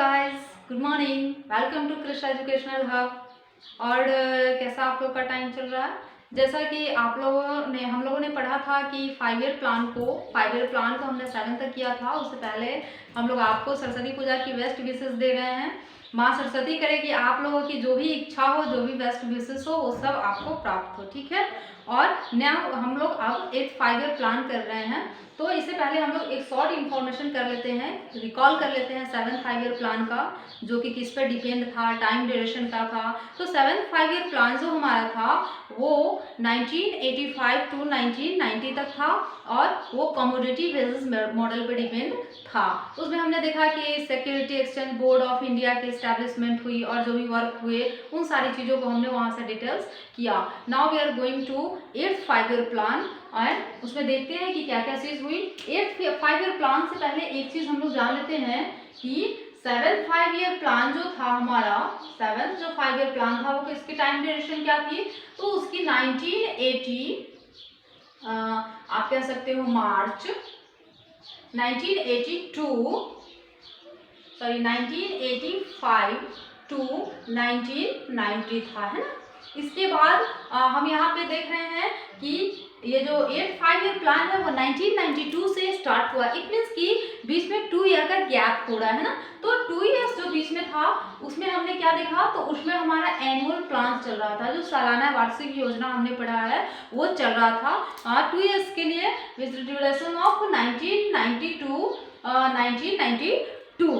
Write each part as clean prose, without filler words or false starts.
Guys, good morning, welcome to Krishna educational hub. और कैसा आप लोग का टाइम चल रहा है? जैसा कि हम लोगों ने पढ़ा था कि 5 ईयर प्लान को हमने 7 तक किया था। उससे पहले हम लोग आपको सरस्वती पूजा की बेस्ट विशेस दे रहे हैं। माँ सरस्वती करे कि आप लोगों की जो भी इच्छा हो, जो भी बेस्ट विशेस हो, वो सब आपको प्राप्त हो, ठीक है। और नया हम लोग अब एक 5 ईयर प्लान कर रहे हैं। तो इससे पहले हम लोग एक शॉर्ट इन्फॉर्मेशन कर लेते हैं, रिकॉल कर लेते हैं 7 5 ईयर प्लान का, जो कि किस पर डिपेंड था, टाइम ड्यूरेशन का था। तो 7 5 ईयर प्लान जो हमारा था वो 1985 टू 1990 तक था और वो कमोडिटी बेसिस मॉडल पे डिपेंड था। उसमें हमने देखा कि security exchange board of India की एस्टैब्लिशमेंट हुई और जो भी वर्क हुए उन सारी चीज़ों को हमने वहाँ से डिटेल्स किया। Now we are going to 8th 5 year plan और उसमें देखते हैं कि क्या क्या चीज़ हुई। 8th 5 ईयर प्लान से पहले एक चीज़ हम लोग जान लेते हैं कि 7th 5 ईयर प्लान जो था हमारा, 7th जो 5 ईयर प्लान था वो किसकी टाइम ड्यूरेशन क्या थी, तो उसकी 1980 आप कह सकते हो मार्च 1985 टू 1990 था, है ना। इसके बाद हम यहाँ पे देख रहे हैं कि ये जो 8th 5 ईयर प्लान है वो 1992 से स्टार्ट हुआ। इट मीन्स कि बीच में 2 ईयर का गैप हो रहा है ना। तो 2 ईयर्स जो बीच में था उसमें हमने क्या देखा, तो उसमें हमारा एनुअल प्लान चल रहा था, जो सालाना वार्षिक योजना हमने पढ़ा है वो चल रहा था 2 ईयर्स के लिए, विद ड्यूरेशन ऑफ 1990 टू 1992,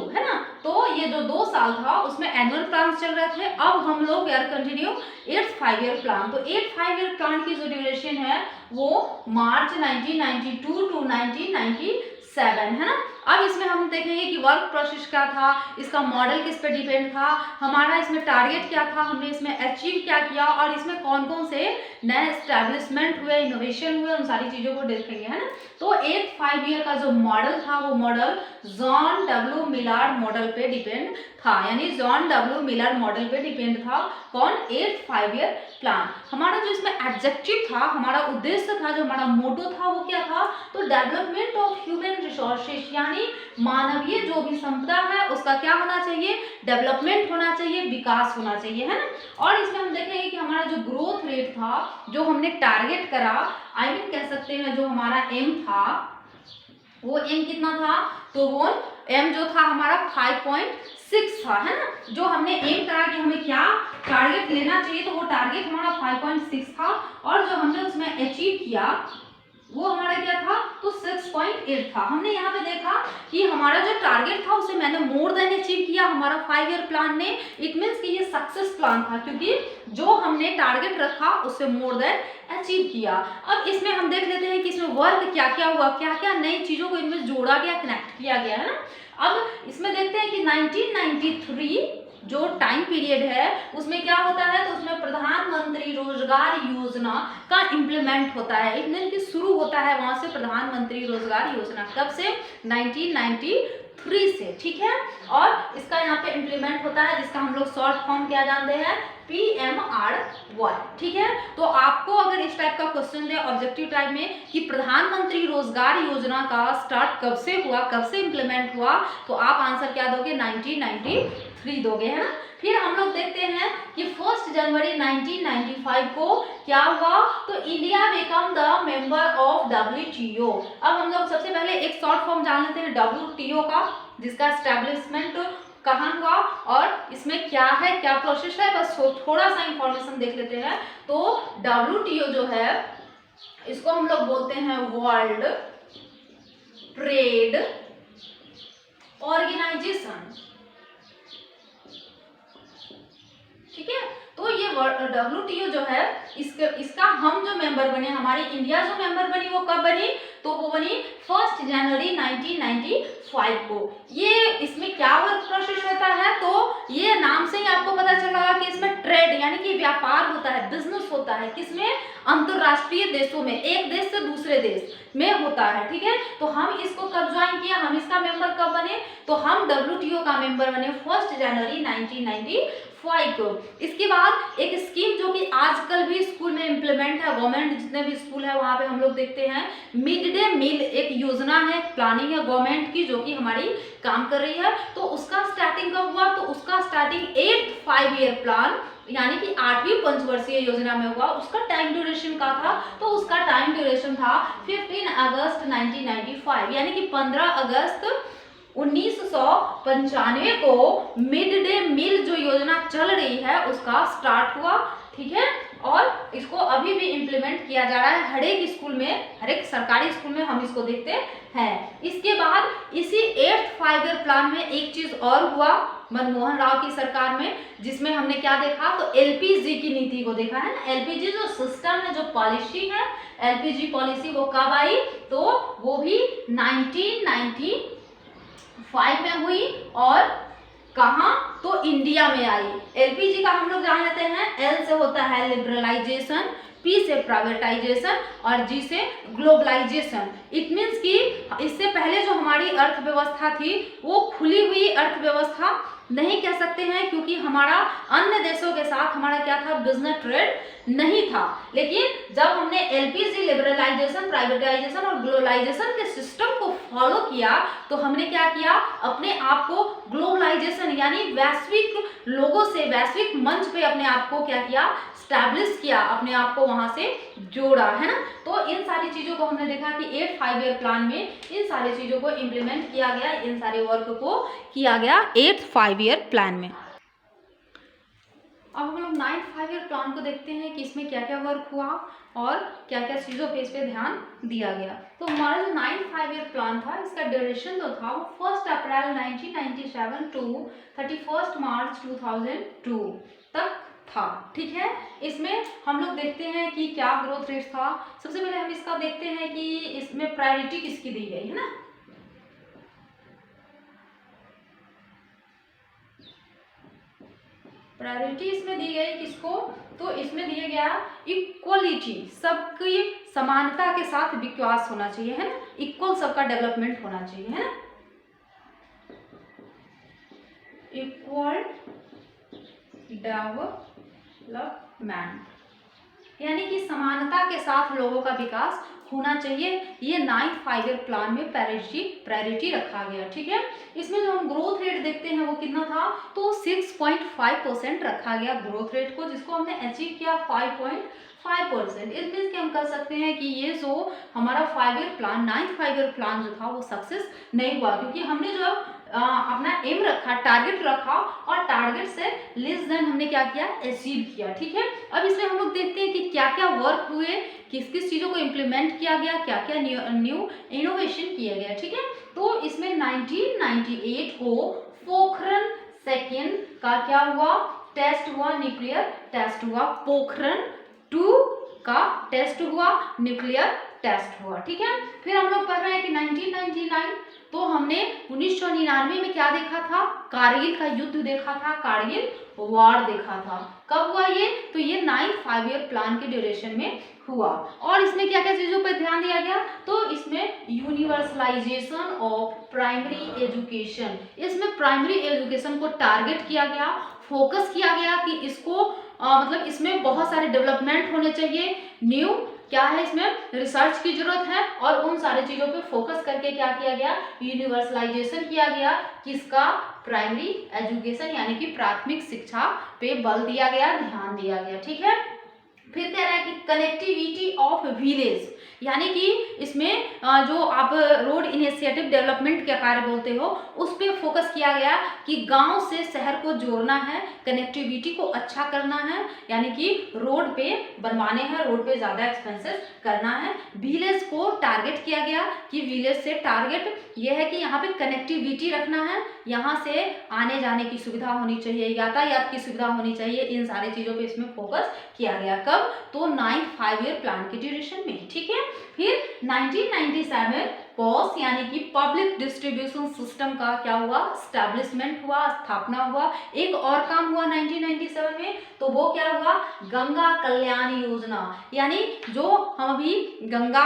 है ना। तो ये जो 2 साल था उसमें एनुअल प्लान चल रहे थे। अब हम लोग यार कंटिन्यू 8th 5 ईयर प्लान। तो 8th 5 ईयर प्लान की जो ड्यूरेशन है वो मार्च 1992 टू 1997, है ना। अब इसमें हम देखेंगे कि वर्क प्रोसेस क्या था, इसका मॉडल किस पे डिपेंड था, हमारा इसमें टारगेट क्या था, हमने इसमें अचीव क्या किया और इसमें कौन कौन से नए एस्टैब्लिशमेंट हुए, इनोवेशन हुए, उन सारी चीज़ों को देखेंगे, है ना। तो 8th 5 ईयर का जो मॉडल था वो model John W Maillard model पे डिपेंड था, यानी जॉन डब्ल्यू मिलर मॉडल पे डिपेंड था। कौन? 8th 5 year plan. हमारा जो इसमें एब्जेक्टिव था, हमारा उद्देश्य था, जो हमारा मोटो था वो क्या था, तो डेवलपमेंट ऑफ ह्यूमन रिसोर्सेज, यानी मानवीय जो भी संपदा है उसका क्या होना चाहिए, डेवलपमेंट होना चाहिए, विकास होना चाहिए, है ना। और इसमें हम देखेंगे कि हमारा जो ग्रोथ रेट था, जो हमने टारगेट करा, आई मीन कह सकते हैं जो हमारा एम था, वो एम कितना था, तो वो एम जो था हमारा 5.6 था, है ना। जो हमने एम करा कि हमें क्या टारगेट लेना चाहिए, तो वो टारगेट हमारा 5.6 था और जो हमने उसमें अचीव किया वो हमारा क्या था, तो 6.8 था। हमने यहाँ पे देखा कि हमारा जो टारगेट था उसे मैंने मोर देन अचीव किया हमारा 5 ईयर प्लान ने। इट मीन्स कि ये सक्सेस प्लान था, क्योंकि जो हमने टारगेट रखा उससे मोर देन अचीव किया। अब इसमें हम देख लेते हैं कि इसमें वर्क क्या क्या हुआ, क्या क्या नई चीज़ों को इनमें जोड़ा गया, कनेक्ट किया गया, है ना। अब इसमें देखते हैं कि 1993 जो टाइम पीरियड है उसमें क्या होता है, तो उसमें प्रधानमंत्री रोजगार योजना का इम्प्लीमेंट होता है। इट मीन कि शुरू होता है वहां से प्रधानमंत्री रोजगार योजना, कब से, 1993 से, ठीक है। और इसका यहाँ पे इम्प्लीमेंट होता है, जिसका हम लोग शॉर्ट फॉर्म क्या जानते हैं, PMRY, ठीक है। तो आपको अगर इस टाइप का क्वेश्चन दे ऑब्जेक्टिव टाइप में कि प्रधानमंत्री रोजगार योजना का स्टार्ट कब से हुआ, कब से इम्प्लीमेंट हुआ, तो आप आंसर क्या दोगे, 1993 दोगे, है ना। फिर हम लोग देखते हैं कि 1 जनवरी 1995 को क्या हुआ, तो India become the member of WTO। अब हम लोग सबसे पहले एक शॉर्ट फॉर्म जान लेते हैं WTO का, जिसका एस्टेब्लिशमेंट कहाँ हुआ और इसमें क्या है, क्या प्रोसेस है, बस थोड़ा सा इंफॉर्मेशन देख लेते हैं। तो WTO जो है इसको हम लोग बोलते हैं वर्ल्ड ट्रेड ऑर्गेनाइजेशन, ठीक है। तो ये WTO जो है इसका हम जो मेंबर बने, हमारी इंडिया जो मेंबर बनी वो कब बनी, तो वो बनी 1 जनवरी 1995 को। ये इसमें क्या वर्क प्रोसेस होता है, तो ये नाम से ही आपको पता चल रहा है कि इसमें ट्रेड यानी कि व्यापार होता है, बिजनेस होता है, किसमें, अंतरराष्ट्रीय देशों में, एक देश से दूसरे देश में होता है, ठीक है। तो हम इसको कब ज्वाइन किया, हम इसका मेंबर कब बने, तो हम WTO का मेंबर बने 1 जनवरी 1995 5 करोड़। इसके बाद एक स्कीम जो कि आजकल भी स्कूल में इम्प्लीमेंट है, गवर्नमेंट जितने भी स्कूल है वहाँ पे हम लोग देखते हैं, मिड डे मील एक योजना है, प्लानिंग है गवर्नमेंट की, जो कि हमारी काम कर रही है। तो उसका स्टार्टिंग कब हुआ? तो उसका स्टार्टिंग 8th 5 ईयर प्लान यानी कि 8वीं पंचवर्षीय योजना में हुआ। उसका टाइम ड्यूरेशन का था, तो उसका टाइम ड्यूरेशन था 15 अगस्त 1995 यानी कि 15 अगस्त 1995 को मिड डे मील जो योजना चल रही है उसका स्टार्ट हुआ, ठीक है। और इसको अभी भी इम्प्लीमेंट किया जा रहा है हर एक स्कूल में, हर एक सरकारी स्कूल में हम इसको देखते हैं। इसके बाद इसी 8th 5 ईयर प्लान में एक चीज और हुआ मनमोहन राव की सरकार में, जिसमें हमने क्या देखा? तो एलपीजी की नीति को देखा है ना। एलपीजी जो सिस्टम है, जो पॉलिसी है, एलपीजी पॉलिसी वो कब आई? तो वो भी 1995 में हुई। और कहाँ? तो इंडिया में आई। एलपीजी का हम लोग जान लेते हैं, एल से होता है लिबरलाइजेशन, पी से प्राइवेटाइजेशन और जी से ग्लोबलाइजेशन। इट मीन्स कि इससे पहले जो हमारी अर्थव्यवस्था थी वो खुली हुई अर्थव्यवस्था नहीं कह सकते हैं, क्योंकि हमारा अन्य देशों के साथ हमारा क्या था? बिजनेस ट्रेड नहीं था। लेकिन जब हमने एलपीजी, लिबरलाइजेशन, प्राइवेटाइजेशन और ग्लोबलाइजेशन के सिस्टम को फॉलो किया तो हमने क्या किया? अपने आप को ग्लोबलाइजेशन यानी वैश्विक लोगों से, वैश्विक मंच पे अपने आप को क्या किया? स्टैब्लिश किया, अपने आप को वहां से जोड़ा, है ना। तो इन सारी चीजों को हमने देखा कि 8th 5 ईयर प्लान में इन सारी चीजों को इम्प्लीमेंट किया गया, इन सारे वर्क को किया गया 8th 5 ईयर प्लान में। अब हम लोग 9th 5 ईयर प्लान को देखते हैं कि इसमें क्या क्या वर्क हुआ और क्या क्या चीज़ों पे इस पे ध्यान दिया गया। तो हमारा जो 9th 5 ईयर प्लान था, इसका ड्यूरेशन जो था वो 1 अप्रैल 1997 टू 31 मार्च 2002 तक था, ठीक है। इसमें हम लोग देखते हैं कि क्या ग्रोथ रेट था। सबसे पहले हम इसका देखते हैं कि इसमें प्रायोरिटी किसकी दी गई है ना। प्रायोरिटी इसमें दी गई किसको? तो इसमें दिया गया इक्वलिटी, सबकी समानता के साथ विकास होना चाहिए, है ना। इक्वल सबका डेवलपमेंट होना चाहिए, है ना। इक्वल डेवलपमेंट यानी कि समानता के साथ लोगों का विकास होना चाहिए। ये 9th 5 ईयर प्लान में प्रायोरिटी रखा गया, ठीक है। इसमें जो हम ग्रोथ रेट देखते हैं वो कितना था? तो 6.5% रखा गया ग्रोथ रेट को, जिसको हमने अचीव किया 5.5%। इस मीन्स कि हम कह सकते हैं कि ये जो हमारा 5 year plan, 9th 5 year plan जो था वो सक्सेस नहीं हुआ, क्योंकि हमने जो अपना एम रखा, टारगेट रखा और टारगेट से लेस देन हमने क्या किया? अचीव किया, ठीक है। अब इसमें हम लोग देखते हैं कि क्या क्या वर्क हुए, किस किस चीज़ों को इम्प्लीमेंट किया गया, क्या क्या न्यू इनोवेशन किया गया, ठीक है। तो इसमें 1998 को पोखरण सेकेंड का क्या हुआ? टेस्ट हुआ, न्यूक्लियर टेस्ट हुआ। पोखरण 2 का टेस्ट हुआ, न्यूक्लियर टेस्ट हुआ, ठीक है। फिर हम लोग पढ़ रहे हैं कि 1999, तो हमने 1999 में क्या देखा था? कारगिल का युद्ध देखा था, कारगिल वॉर देखा था। कब हुआ ये? तो ये 9th 5 ईयर प्लान के ड्यूरेशन में हुआ। और इसमें क्या क्या चीजों पर ध्यान दिया गया? तो इसमें यूनिवर्सलाइजेशन ऑफ प्राइमरी एजुकेशन, इसमें प्राइमरी एजुकेशन को टारगेट किया गया, फोकस किया गया कि इसको मतलब इसमें बहुत सारे डेवलपमेंट होने चाहिए। न्यू क्या है? इसमें रिसर्च की जरूरत है और उन सारी चीजों पे फोकस करके क्या किया गया? यूनिवर्सलाइजेशन किया गया। किसका? प्राइमरी एजुकेशन यानी कि प्राथमिक शिक्षा पे बल दिया गया, ध्यान दिया गया, ठीक है। फिर कह रहा है कि कनेक्टिविटी ऑफ विलेज, यानी कि इसमें जो आप रोड इनिशिएटिव डेवलपमेंट का कार्य बोलते हो उस पर फोकस किया गया कि गांव से शहर को जोड़ना है, कनेक्टिविटी को अच्छा करना है, यानी कि रोड पे बनवाने हैं, रोड पे ज़्यादा एक्सपेंसेस करना है। विलेज को टारगेट किया गया कि विलेज से टारगेट ये है कि यहाँ पे कनेक्टिविटी रखना है, यहाँ से आने जाने की सुविधा होनी चाहिए, यातायात की सुविधा होनी चाहिए, इन सारी चीज़ों पे इसमें फोकस किया गया। कब? तो 9th 5 ईयर प्लान के ड्यूरेशन में, ठीक है। फिर 1997 पॉस यानी कि पब्लिक डिस्ट्रीब्यूशन सिस्टम का क्या हुआ, स्टैब्लिशमेंट हुआ, स्थापना हुआ। एक और काम हुआ 1997 में, तो वो क्या हुआ, गंगा कल्याण योजना, यानी जो हम अभी गंगा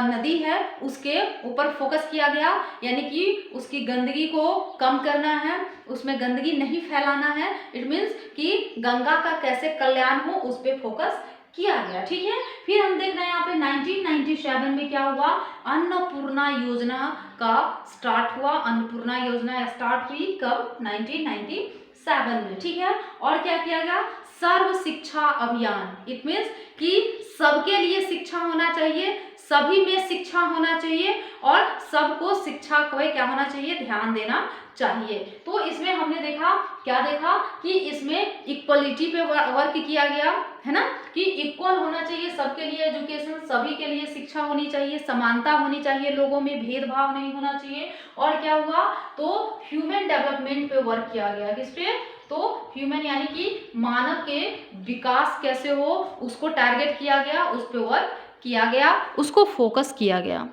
नदी है उसके ऊपर फोकस किया गया, यानी कि उसकी गंदगी को कम करना है, उसमें गंदगी नहीं फैलाना है। इट मीन्स कि गंगा का कैसे कल्याण हो उस पर फोकस किया गया, ठीक है। फिर हम देख रहे हैं यहाँ पे 1997 में क्या हुआ, अन्नपूर्णा योजना का स्टार्ट हुआ। अन्नपूर्णा योजना स्टार्ट हुई कब, 1997 में, ठीक है। और क्या किया गया, सर्व शिक्षा अभियान। इट मीन्स कि सबके लिए शिक्षा होना चाहिए, सभी में शिक्षा होना चाहिए और सबको शिक्षा को क्या होना चाहिए, ध्यान देना चाहिए। तो इसमें हमने देखा, क्या देखा कि इसमें इक्वलिटी पे वर्क किया गया है ना, कि इक्वल होना चाहिए सबके लिए एजुकेशन, सभी के लिए शिक्षा होनी चाहिए, समानता होनी चाहिए, लोगों में भेदभाव नहीं होना चाहिए। और क्या हुआ, तो ह्यूमन डेवलपमेंट पे वर्क किया गया। किस पे, तो ह्यूमन यानी कि मानव के विकास कैसे हो उसको टारगेट किया गया, उस पर वर्क किया गया, उसको फोकस किया गया।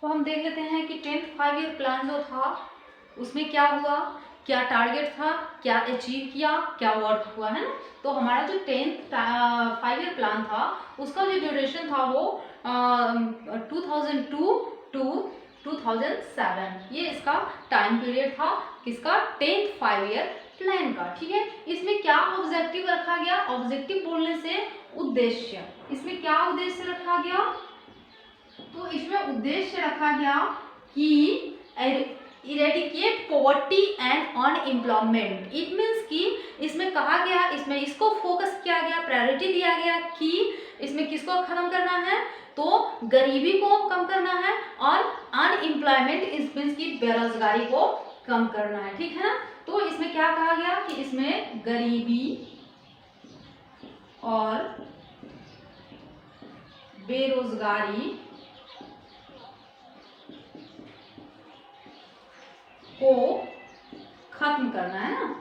तो हम देख लेते हैं कि 10th 5 ईयर प्लान जो था उसमें क्या हुआ, क्या टारगेट था, क्या अचीव किया, क्या वर्क हुआ, है ना। तो हमारा जो 10th 5 ईयर प्लान था उसका जो ड्यूरेशन था वो 2002 टू 2007, ये इसका टाइम पीरियड था, किसका, 10th 5 ईयर प्लान का, ठीक है। इसमें क्या ऑब्जेक्टिव रखा गया, ऑब्जेक्टिव बोलने से उद्देश्य, इसमें क्या उद्देश्य रखा गया, तो इसमें उद्देश्य रखा गया कि eradicate poverty and unemployment. It means कि इसमें कहा गया, इसमें इसको फोकस किया गया, प्रायोरिटी दिया गया कि इसमें किसको खत्म करना है, तो गरीबी को कम करना है और अनएम्प्लॉयमेंट इस मीन्स की बेरोजगारी को कम करना है, ठीक है ना। तो इसमें क्या कहा गया कि इसमें गरीबी और बेरोजगारी को खत्म करना है ना,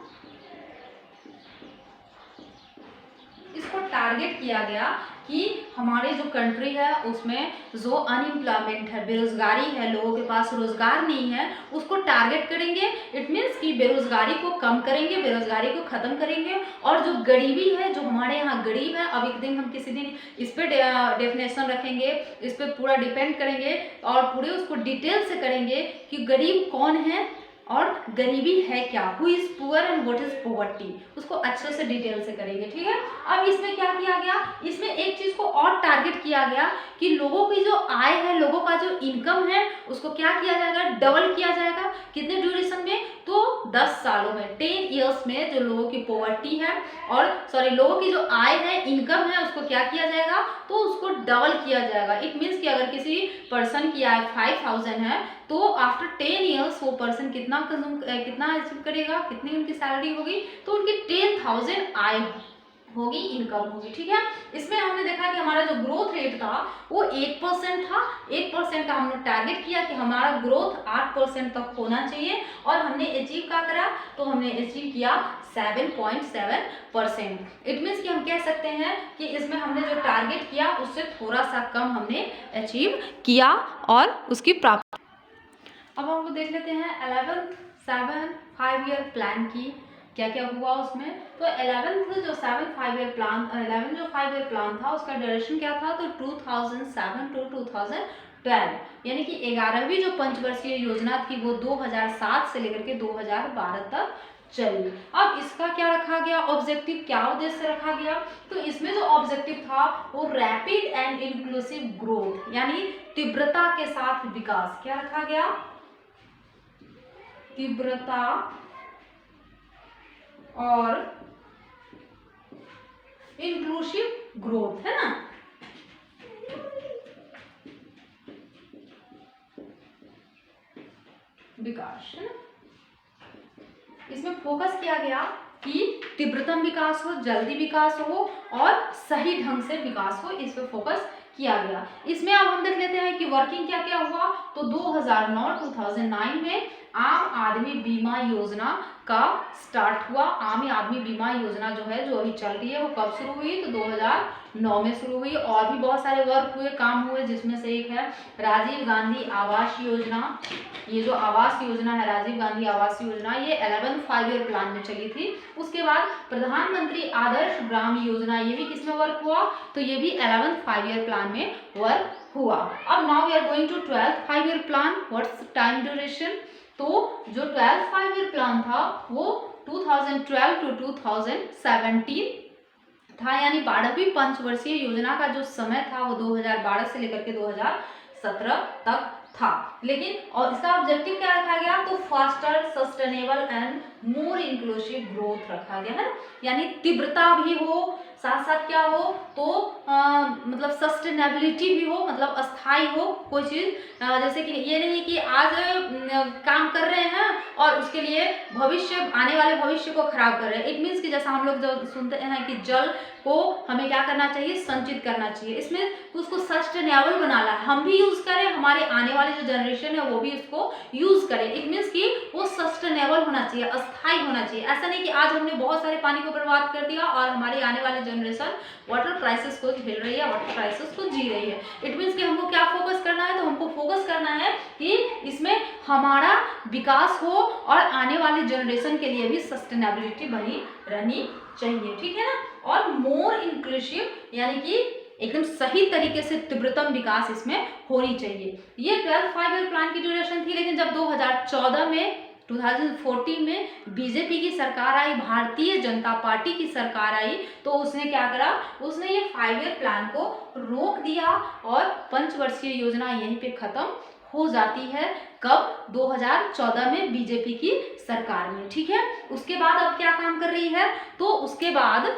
इसको टारगेट किया गया कि हमारे जो कंट्री है उसमें जो अनएम्प्लॉयमेंट है, बेरोजगारी है, लोगों के पास रोजगार नहीं है, उसको टारगेट करेंगे। इट मीन्स कि बेरोजगारी को कम करेंगे, बेरोजगारी को खत्म करेंगे। और जो गरीबी है, जो हमारे यहाँ गरीब है, अब एक दिन हम किसी दिन इस पर डेफिनेशन रखेंगे, इस पर पूरा डिपेंड करेंगे और पूरे उसको डिटेल से करेंगे कि गरीब कौन है और गरीबी है क्या, who is poor and what is poverty, उसको अच्छे से डिटेल से करेंगे, ठीक है। अब इसमें क्या किया गया, इसमें एक चीज को और टारगेट किया गया कि लोगों की जो आय है, लोगों का जो इनकम है, उसको क्या किया जाएगा, डबल किया जाएगा। कितने ड्यूरेशन में, तो 10 सालों में, 10 ईयर्स में जो लोगों की पॉवर्टी है और लोगों की जो आय है, इनकम है, उसको क्या किया जाएगा, तो उसको डबल किया जाएगा। इट मीन्स कि अगर किसी पर्सन की आय 5000 है तो आफ्टर 10 ईयर्स वो पर्सन कितना अचीव करेगा, कितनी उनकी सैलरी होगी, तो उनकी 10,000 आय होगी, इनकम होगी, ठीक है। इसमें हमने देखा कि हमारा जो ग्रोथ रेट था वो 8% था। 8% का हमने टारगेट किया कि हमारा ग्रोथ 8% तक होना चाहिए और हमने अचीव क्या करा, तो हमने अचीव किया 7.7%। इट मीन्स कि हम कह सकते हैं कि इसमें हमने जो टारगेट किया उससे थोड़ा सा कम हमने अचीव किया और उसकी प्राप्ति। अब हम देख लेते हैं 11th 7 5 ईयर प्लान की क्या क्या हुआ उसमें। तो 11th जो 7 5 ईयर प्लान 11 जो 5 ईयर प्लान था उसका ड्यूरेशन क्या था, तो 2007 टू 2012, यानी कि 11वीं जो पंचवर्षीय योजना थी वो 2007 से लेकर के 2012 तक चली। अब इसका क्या रखा गया ऑब्जेक्टिव, क्या उद्देश्य रखा गया, तो इसमें जो ऑब्जेक्टिव था वो रैपिड एंड इंक्लूसिव ग्रोथ, यानी तीव्रता के साथ विकास, क्या रखा गया, तीव्रता और इंक्लूसिव ग्रोथ, है ना। विकास, है ना। इसमें फोकस किया गया कि तीव्रतम विकास हो, जल्दी विकास हो और सही ढंग से विकास हो, इस पर फोकस किया गया। इसमें अब हम देख लेते हैं कि वर्किंग क्या क्या हुआ। तो 2009 में आम आदमी बीमा योजना का स्टार्ट हुआ। आम आदमी बीमा योजना जो है, जो अभी चल रही है, वो कब शुरू हुई? तो 2009 में शुरू हुई। और भी बहुत सारे वर्क हुए, काम हुए, जिसमें से एक है राजीव गांधी आवास योजना। ये जो आवास योजना है, राजीव गांधी आवास योजना, ये 11 5 ईयर प्लान में चली थी। उसके बाद प्रधानमंत्री आदर्श ग्राम योजना, ये भी किसमें वर्क हुआ? तो ये भी 11 5 ईयर प्लान में वर्क हुआ। अब now we are going to 12th 5 year plan. What's time duration? तो जो 12th 5 ईयर प्लान था वो 2012 टू 2017 था, यानी 12वीं पंचवर्षीय योजना का जो समय था वो 2012 से लेकर के 2017 तक था। लेकिन और इसका ऑब्जेक्टिव क्या रखा गया? तो faster, sustainable and more inclusive growth रखा गया है, यानी तीव्रता भी हो, साथ साथ क्या हो? तो मतलब सस्टेनेबिलिटी भी हो, मतलब अस्थाई हो कोई चीज। जैसे कि ये नहीं कि आज काम कर रहे हैं और उसके लिए भविष्य, आने वाले भविष्य को खराब कर रहे हैं। इट मीन्स कि जैसा हम लोग जो सुनते हैं कि जल को हमें क्या करना चाहिए? संचित करना चाहिए। इसमें उसको सस्टेनेबल बनाना है, हम भी यूज करें, हमारे आने वाले जो जनरेशन है वो भी उसको यूज करे। इट मीन्स कि वो सस्टेनेबल होना चाहिए, अस्थाई होना चाहिए। ऐसा नहीं कि आज हमने बहुत सारे पानी को बर्बाद कर दिया और हमारी आने वाले जनरेशन वाटर क्राइसिस को झेल रही है, वाटर क्राइसिस को जी रही है। इट मीन्स कि हमको क्या फोकस करना है? तो हमको फोकस करना है कि इसमें हमारा विकास हो और आने वाले जनरेशन के लिए भी सस्टेनेबिलिटी बनी रहनी चाहिए, ठीक है ना। और मोर इंक्लूसिव, यानी कि एकदम सही तरीके से तीव्रतम विकास इसमें होनी चाहिए। ये 12th 5 ईयर प्लान की ड्यूरेशन थी। लेकिन जब 2014 में 2014 में बीजेपी की सरकार आई, भारतीय जनता पार्टी की सरकार आई, तो उसने क्या करा? उसने ये 5 ईयर प्लान को रोक दिया और पंचवर्षीय योजना यहीं पे खत्म हो जाती है। कब? 2014 में बीजेपी की सरकार में, ठीक है। उसके बाद अब क्या काम कर रही है? तो उसके बाद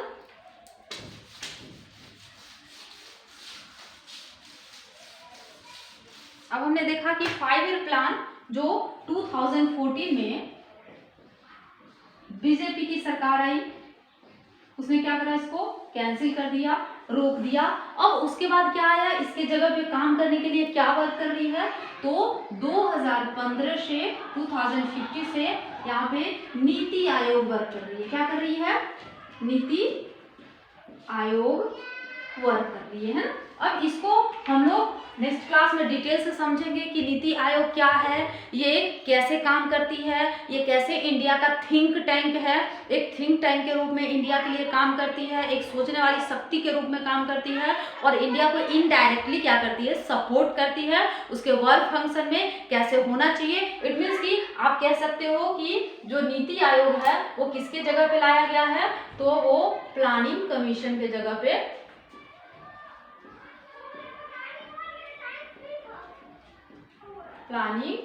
अब हमने देखा कि 5 ईयर प्लान जो 2014 में बीजेपी की सरकार आई, उसने क्या करा? इसको कैंसिल कर दिया, रोक दिया। अब उसके बाद क्या आया? इसके जगह पे काम करने के लिए क्या वर्क कर रही है? तो 2015 से 2050 से यहाँ पे नीति आयोग वर्क कर रही है। क्या कर रही है? नीति आयोग वर्क कर रही है ना। अब इसको हम लोग नेक्स्ट क्लास में डिटेल से समझेंगे कि नीति आयोग क्या है, ये कैसे काम करती है, ये कैसे इंडिया का थिंक टैंक है, एक थिंक टैंक के रूप में इंडिया के लिए काम करती है, एक सोचने वाली शक्ति के रूप में काम करती है और इंडिया को इनडायरेक्टली क्या करती है? सपोर्ट करती है। उसके वर्क फंक्शन में कैसे होना चाहिए? इट मीन्स कि आप कह सकते हो कि जो नीति आयोग है वो किसके जगह पे लाया गया है? तो वो प्लानिंग कमीशन के जगह पे, प्लानिंग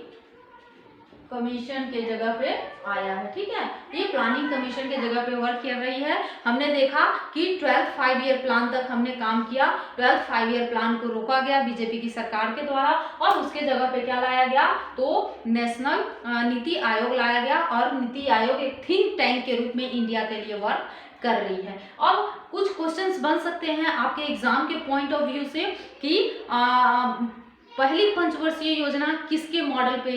कमीशन के जगह पे आया है, ठीक है। ये प्लानिंग कमीशन के जगह पे वर्क कर रही है। हमने देखा कि 12th 5 ईयर प्लान तक हमने काम किया। 12th 5 ईयर प्लान को रोका गया बीजेपी की सरकार के द्वारा और उसके जगह पे क्या लाया गया? तो नेशनल नीति आयोग लाया गया और नीति आयोग एक थिंक टैंक के रूप में इंडिया के लिए वर्क कर रही है। अब कुछ क्वेश्चंस बन सकते हैं आपके एग्जाम के पॉइंट ऑफ व्यू से कि पहली पंचवर्षीय योजना किसके मॉडल पे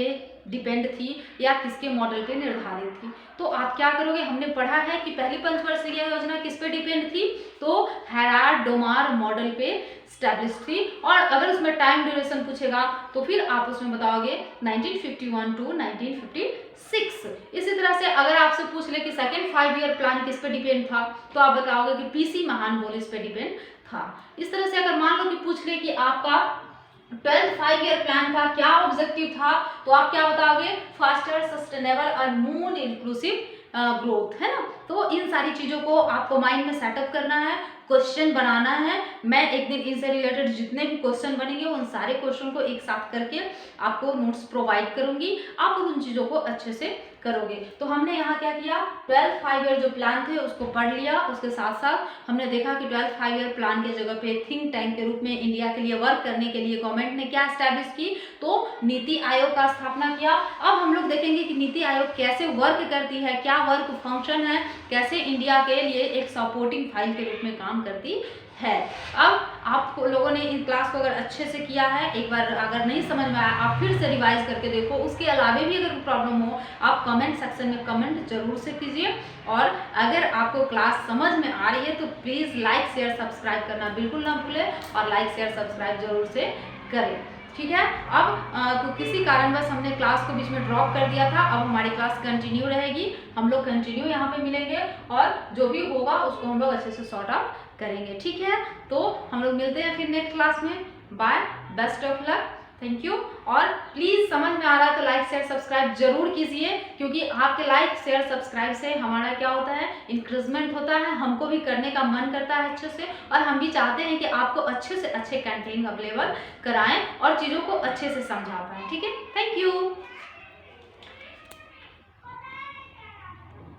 डिपेंड थी या किसके मॉडल पे निर्धारित थी? तो आप क्या करोगे? हमने पढ़ा है कि पहली पंचवर्षीय योजना किस पे डिपेंड थी? तो हेराल्ड-डोमार मॉडल पे स्टैब्लिश थी। और अगर उसमें टाइम ड्यूरेशन पूछेगा तो फिर आप उसमें बताओगे 1951 टू 1956। इसी तरह से अगर आपसे पूछ ले कि सेकेंड 5 ईयर प्लान किस पे डिपेंड था, तो आप बताओगे कि पीसी महानबोलिस पे डिपेंड था। इस तरह से अगर मान लो कि पूछ ले कि आपका 12th 5 ईयर प्लान का क्या ऑब्जेक्टिव था, तो आप क्या बताओगे? फास्टर, सस्टेनेबल और मोर इंक्लूसिव ग्रोथ, है ना। तो इन सारी चीजों को आपको माइंड में सेटअप करना है, क्वेश्चन बनाना है। मैं एक दिन इनसे रिलेटेड जितने भी क्वेश्चन बनेंगे उन सारे क्वेश्चन को एक साथ करके आपको नोट्स प्रोवाइड करूंगी, आप उन चीजों को अच्छे से करोगे। तो हमने यहाँ क्या किया? 12th 5 ईयर जो प्लान थे उसको पढ़ लिया। उसके साथ साथ हमने देखा कि 12th 5 ईयर प्लान के जगह पे थिंक टैंक के रूप में इंडिया के लिए वर्क करने के लिए गवर्नमेंट ने क्या एस्टैब्लिश की? तो नीति आयोग का स्थापना किया। अब हम लोग देखेंगे कि नीति आयोग कैसे वर्क करती है, क्या वर्क फंक्शन है, कैसे इंडिया के लिए एक सपोर्टिंग फाइल के रूप में काम करती है। अब आप लोगों ने इन क्लास को अगर अच्छे से किया है, एक बार अगर नहीं समझ में आया आप फिर से रिवाइज करके देखो। उसके अलावा भी अगर प्रॉब्लम हो आप कमेंट सेक्शन में कमेंट जरूर से कीजिए। और अगर आपको क्लास समझ में आ रही है तो प्लीज़ लाइक शेयर सब्सक्राइब करना बिल्कुल ना भूलें, और लाइक शेयर सब्सक्राइब जरूर से करें, ठीक है। अब किसी कारणवश हमने क्लास को बीच में ड्रॉप कर दिया था, अब हमारी क्लास कंटिन्यू रहेगी, हम लोग कंटिन्यू यहाँ पे मिलेंगे और जो भी होगा उसको हम लोग अच्छे से सॉर्ट आउट करेंगे, ठीक है। तो हम लोग मिलते हैं फिर नेक्स्ट क्लास में। Bye, best of luck, thank you. और प्लीज़ समझ में आ रहा है तो लाइक शेयर सब्सक्राइब जरूर कीजिए, क्योंकि आपके लाइक शेयर सब्सक्राइब से हमारा क्या होता है, इंक्रीजमेंट होता है, हमको भी करने का मन करता है अच्छे से, और हम भी चाहते हैं कि आपको अच्छे से अच्छे कंटेंट अवेलेबल कराएं और चीज़ों को अच्छे से समझा पाएं, ठीक है। Thank you.